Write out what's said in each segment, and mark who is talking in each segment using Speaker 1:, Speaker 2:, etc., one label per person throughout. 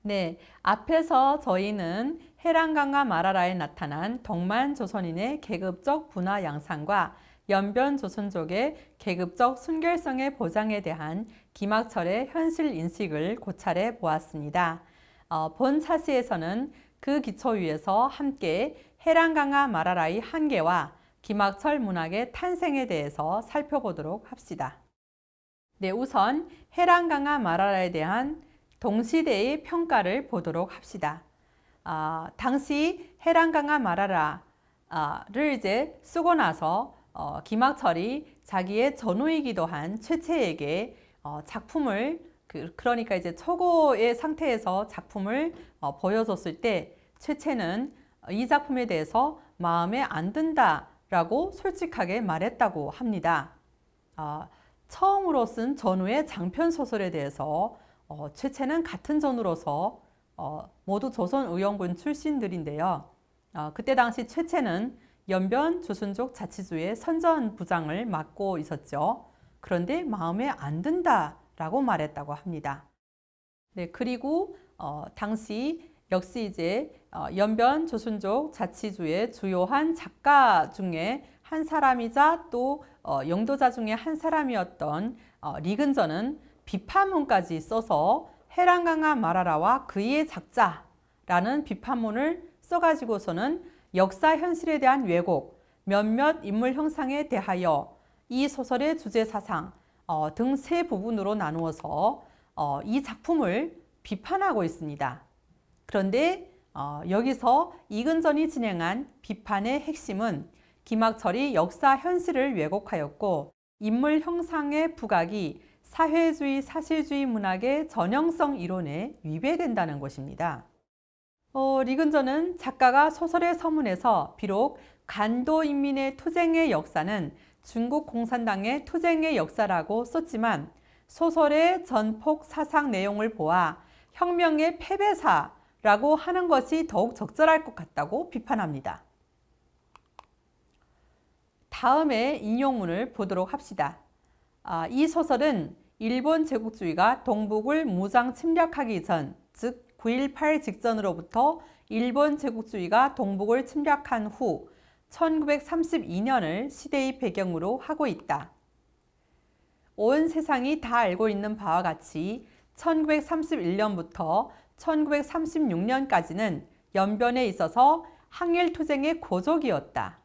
Speaker 1: 네, 앞에서 저희는 해랑강과 마라라에 나타난 동만 조선인의 계급적 분화 양상과 연변 조선족의 계급적 순결성의 보장에 대한 김학철의 현실 인식을 고찰해 보았습니다. 본 차시에서는 그 기초 위에서 함께 해랑강과 마라라의 한계와 김학철 문학의 탄생에 대해서 살펴보도록 합시다. 네, 우선 해랑강과 마라라에 대한 동시대의 평가를 보도록 합시다. 당시 해랑강과 마라라를 이제 쓰고 나서 김학철이 자기의 전우이기도 한 최채에게 작품을 그러니까 이제 초고의 상태에서 작품을 보여줬을 때 최채는 이 작품에 대해서 마음에 안 든다라고 솔직하게 말했다고 합니다. 처음으로 쓴 전우의 장편 소설에 대해서 최채는 같은 전우로서 모두 조선의용군 출신들인데요. 그때 당시 최채는 연변 조선족 자치주의 선전부장을 맡고 있었죠. 그런데 마음에 안 든다라고 말했다고 합니다. 네, 그리고 당시 역시 이제 연변 조선족 자치주의 주요한 작가 중에 한 사람이자 또 영도자 중에 한 사람이었던 리근전은 비판문까지 써서 해랑강과 마라라와 그의 작자라는 비판문을 써가지고서는 역사 현실에 대한 왜곡, 몇몇 인물 형상에 대하여 이 소설의 주제 사상 등 세 부분으로 나누어서 이 작품을 비판하고 있습니다. 그런데 여기서 이근전이 진행한 비판의 핵심은 김학철이 역사 현실을 왜곡하였고 인물 형상의 부각이 사회주의, 사실주의 문학의 전형성 이론에 위배된다는 것입니다. 리근전은 작가가 소설의 서문에서 비록 간도인민의 투쟁의 역사는 중국 공산당의 투쟁의 역사라고 썼지만 소설의 전폭 사상 내용을 보아 혁명의 패배사라고 하는 것이 더욱 적절할 것 같다고 비판합니다. 다음에 인용문을 보도록 합시다. 이 소설은 일본 제국주의가 동북을 무장 침략하기 전, 즉 9.18 직전으로부터 일본 제국주의가 동북을 침략한 후 1932년을 시대의 배경으로 하고 있다. 온 세상이 다 알고 있는 바와 같이 1931년부터 1936년까지는 연변에 있어서 항일투쟁의 고족이었다.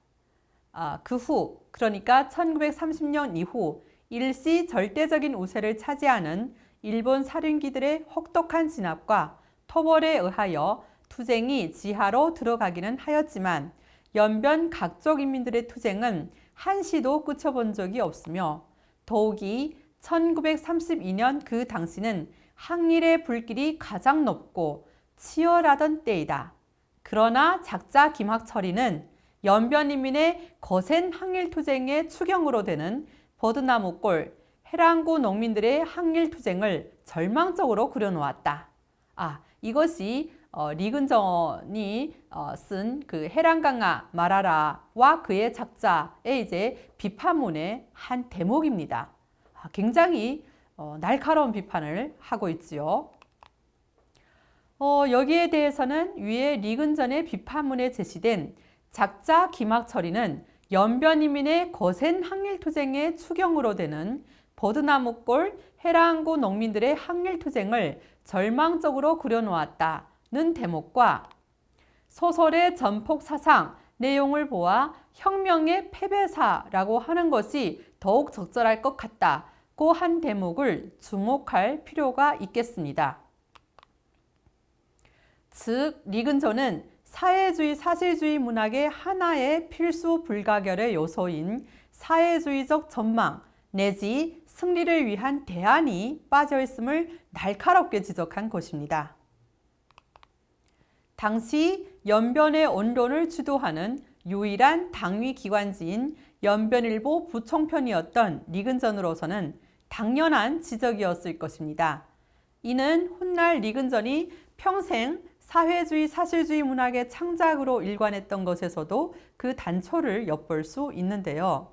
Speaker 1: 그 후, 그러니까 1930년 이후 일시 절대적인 우세를 차지하는 일본 사륜기들의 혹독한 진압과 토벌에 의하여 투쟁이 지하로 들어가기는 하였지만 연변 각족 인민들의 투쟁은 한시도 그쳐본 적이 없으며 더욱이 1932년 그 당시는 항일의 불길이 가장 높고 치열하던 때이다. 그러나 작자 김학철이는 연변인민의 거센 항일투쟁의 추경으로 되는 버드나무골, 해랑구 농민들의 항일투쟁을 절망적으로 그려놓았다. 이것이 리근전이 쓴 그 해랑강과 마라라와 그의 작자의 이제 비판문의 한 대목입니다. 굉장히 날카로운 비판을 하고 있지요. 여기에 대해서는 위에 리근전의 비판문에 제시된 작자 김학철이는 연변인민의 거센 항일투쟁의 추경으로 되는 버드나무골 해랑구 농민들의 항일투쟁을 절망적으로 그려놓았다는 대목과 소설의 전폭 사상 내용을 보아 혁명의 패배사라고 하는 것이 더욱 적절할 것 같다고 한 대목을 주목할 필요가 있겠습니다. 즉, 리근전은 사회주의, 사실주의 문학의 하나의 필수 불가결의 요소인 사회주의적 전망 내지 승리를 위한 대안이 빠져있음을 날카롭게 지적한 것입니다. 당시 연변의 언론을 주도하는 유일한 당위 기관지인 연변일보 부총편이었던 리근전으로서는 당연한 지적이었을 것입니다. 이는 훗날 리근전이 평생 사회주의, 사실주의 문학의 창작으로 일관했던 것에서도 그 단초를 엿볼 수 있는데요.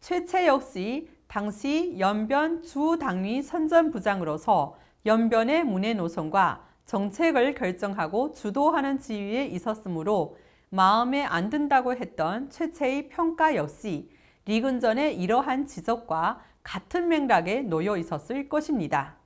Speaker 1: 최채 역시 당시 연변 주당위 선전부장으로서 연변의 문해 노선과 정책을 결정하고 주도하는 지위에 있었으므로 마음에 안 든다고 했던 최채의 평가 역시 리근전의 이러한 지적과 같은 맥락에 놓여 있었을 것입니다.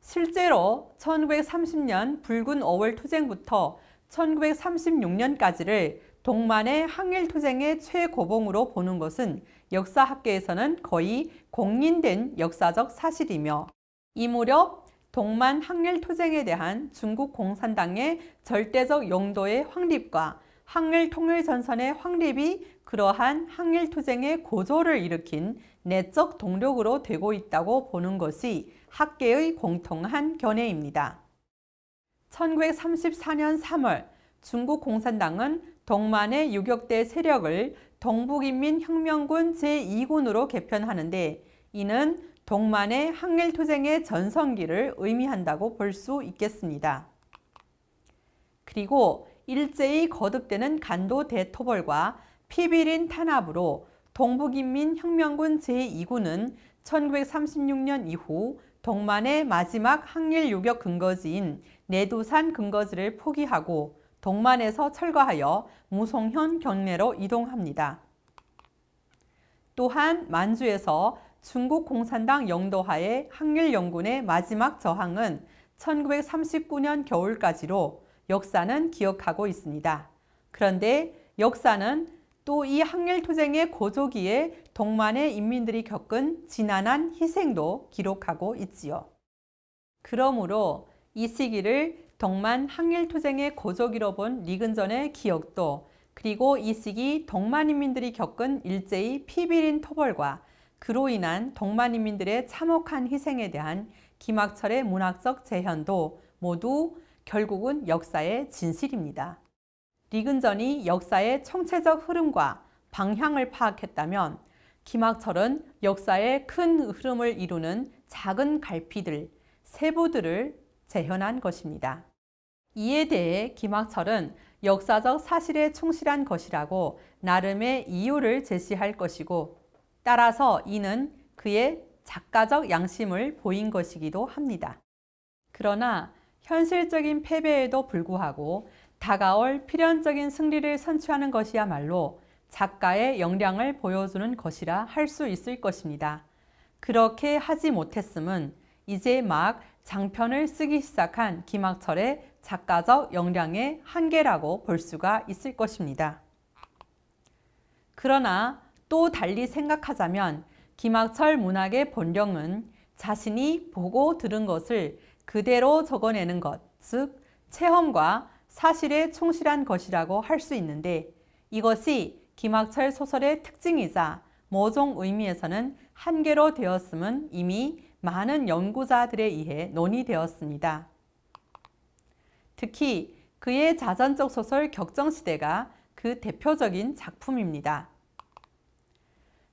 Speaker 1: 실제로 1930년 붉은 5월 투쟁부터 1936년까지를 동만의 항일투쟁의 최고봉으로 보는 것은 역사학계에서는 거의 공인된 역사적 사실이며 이 무렵 동만 항일투쟁에 대한 중국 공산당의 절대적 용도의 확립과 항일통일전선의 확립이 그러한 항일투쟁의 고조를 일으킨 내적 동력으로 되고 있다고 보는 것이 학계의 공통한 견해입니다. 1934년 3월 중국 공산당은 동만의 유격대 세력을 동북인민혁명군 제2군으로 개편하는데 이는 동만의 항일투쟁의 전성기를 의미한다고 볼 수 있겠습니다. 그리고 일제히 거듭되는 간도 대토벌과 피비린 탄압으로 동북인민혁명군 제2군은 1936년 이후 동만의 마지막 항일 유격 근거지인 내두산 근거지를 포기하고 동만에서 철거하여 무송현 경내로 이동합니다. 또한 만주에서 중국 공산당 영도하의 항일연군의 마지막 저항은 1939년 겨울까지로 역사는 기억하고 있습니다. 그런데 역사는 또 이 항일투쟁의 고조기에 동만의 인민들이 겪은 지난한 희생도 기록하고 있지요. 그러므로 이 시기를 동만 항일투쟁의 고조기로 본 리근전의 기억도 그리고 이 시기 동만인민들이 겪은 일제의 피비린 토벌과 그로 인한 동만인민들의 참혹한 희생에 대한 김학철의 문학적 재현도 모두 결국은 역사의 진실입니다. 리근전이 역사의 총체적 흐름과 방향을 파악했다면 김학철은 역사의 큰 흐름을 이루는 작은 갈피들, 세부들을 재현한 것입니다. 이에 대해 김학철은 역사적 사실에 충실한 것이라고 나름의 이유를 제시할 것이고 따라서 이는 그의 작가적 양심을 보인 것이기도 합니다. 그러나 현실적인 패배에도 불구하고 다가올 필연적인 승리를 선취하는 것이야말로 작가의 역량을 보여주는 것이라 할 수 있을 것입니다. 그렇게 하지 못했음은 이제 막 장편을 쓰기 시작한 김학철의 작가적 역량의 한계라고 볼 수가 있을 것입니다. 그러나 또 달리 생각하자면 김학철 문학의 본령은 자신이 보고 들은 것을 그대로 적어내는 것, 즉 체험과 사실에 충실한 것이라고 할 수 있는데 이것이 김학철 소설의 특징이자 모종 의미에서는 한계로 되었음은 이미 많은 연구자들에 의해 논의되었습니다. 특히 그의 자전적 소설 격정시대가 그 대표적인 작품입니다.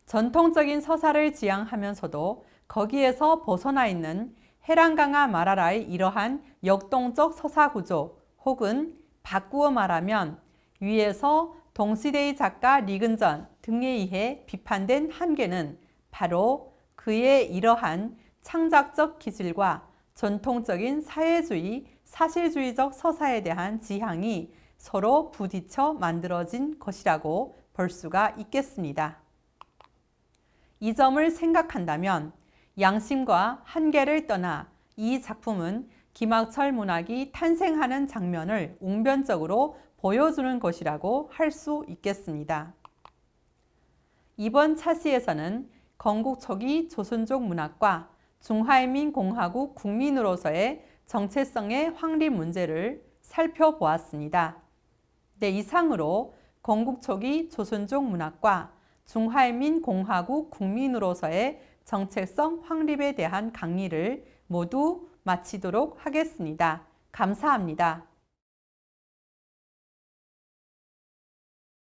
Speaker 1: 전통적인 서사를 지향하면서도 거기에서 벗어나 있는 해랑강아 마라라의 이러한 역동적 서사 구조 혹은 바꾸어 말하면 위에서 동시대의 작가 리근전 등에 의해 비판된 한계는 바로 그의 이러한 창작적 기질과 전통적인 사회주의, 사실주의적 서사에 대한 지향이 서로 부딪혀 만들어진 것이라고 볼 수가 있겠습니다. 이 점을 생각한다면 양심과 한계를 떠나 이 작품은 김학철 문학이 탄생하는 장면을 웅변적으로 보여주는 것이라고 할 수 있겠습니다. 이번 차시에서는 건국 초기 조선족 문학과 중화인민공화국 국민으로서의 정체성의 확립 문제를 살펴보았습니다. 네, 이상으로 건국 초기 조선족 문학과 중화인민공화국 국민으로서의 정체성 확립에 대한 강의를 모두 마치도록 하겠습니다. 감사합니다.